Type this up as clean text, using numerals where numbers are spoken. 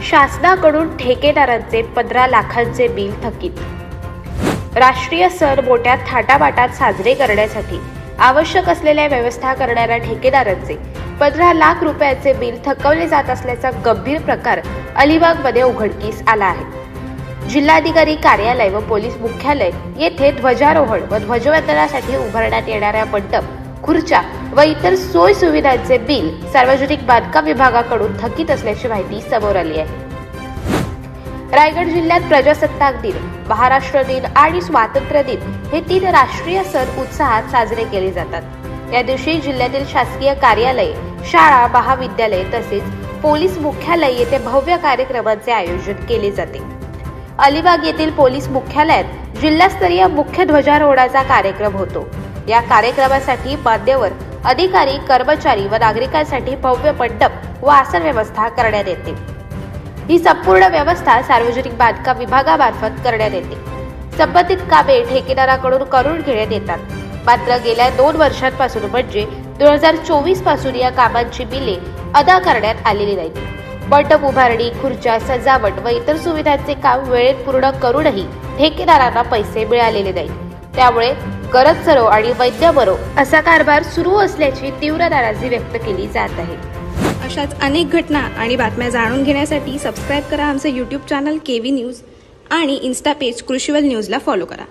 शासनाकडून ठेकेदारांचे 15 लाखांचे बिल थकीत। राष्ट्रीय सण मोठ्या थाटामाटात साजरे करण्यासाठी आवश्यक असलेल्या व्यवस्था करणाऱ्या ठेकेदारांचे 15 लाख रुपयाचे बिल थकवले जात असल्याचा गंभीर प्रकार अलिबागमध्ये उघडकीस आला आहे। जिल्हाधिकारी कार्यालय व पोलीस मुख्यालय येथे ध्वजारोहण व ध्वजवंदनासाठी उभारण्यात येणाऱ्या मंडप, खुर्च्या व इतर सोयी सुविधांचे बिल सार्वजनिक बांधकाम विभागाकडून थकीत असल्याची माहिती समोर आली आहे। रायगड जिल्ह्यात प्रजासत्ताक दिन, महाराष्ट्र दिन आणि स्वातंत्र्य दिन हे 3 राष्ट्रीय सण उत्साहात साजरे केले जातात। या दिवशी जिल्ह्यातील शासकीय कार्यालय, शाळा, महाविद्यालय तसेच पोलीस मुख्यालय येथे भव्य कार्यक्रमांचे आयोजन केले जाते। अलिबाग येथील पोलीस मुख्यालयात जिल्हास्तरीय मुख्य ध्वजारोहणाचा कार्यक्रम होतो। या कार्यक्रमासाठी मान्यवर अधिकारी, कर्मचारी व नागरिकांसाठी भव्य मंडप व आसन व्यवस्था करण्यात येते। ही संपूर्ण व्यवस्था सार्वजनिक बांधकाम विभागामार्फत करण्यात येते। संबंधित कामे ठेकेदाराकडून करून घेण्यात येतात। मात्र गेल्या 2 वर्षांपासून म्हणजे 2024 पासून या कामांची बिले अदा करण्यात आलेली नाहीत। मंडप उभारणी, खुर्च्या, सजावट व इतर सुविधांचे काम वेळेत पूर्ण करूनही ठेकेदारांना पैसे मिळालेले नाहीत। त्यामुळे गरज सरो आणि वैद्य बरो असा कारभार सुरू असल्याची तीव्र नाराजी व्यक्त केली जात आहे। अशाच अनेक घटना आणि बातम्या जाणून घेण्यासाठी सबस्क्राईब करा आमचे YouTube चॅनल केवी न्यूज आणि इन्स्टा पेज कृषीवल न्यूजला फॉलो करा।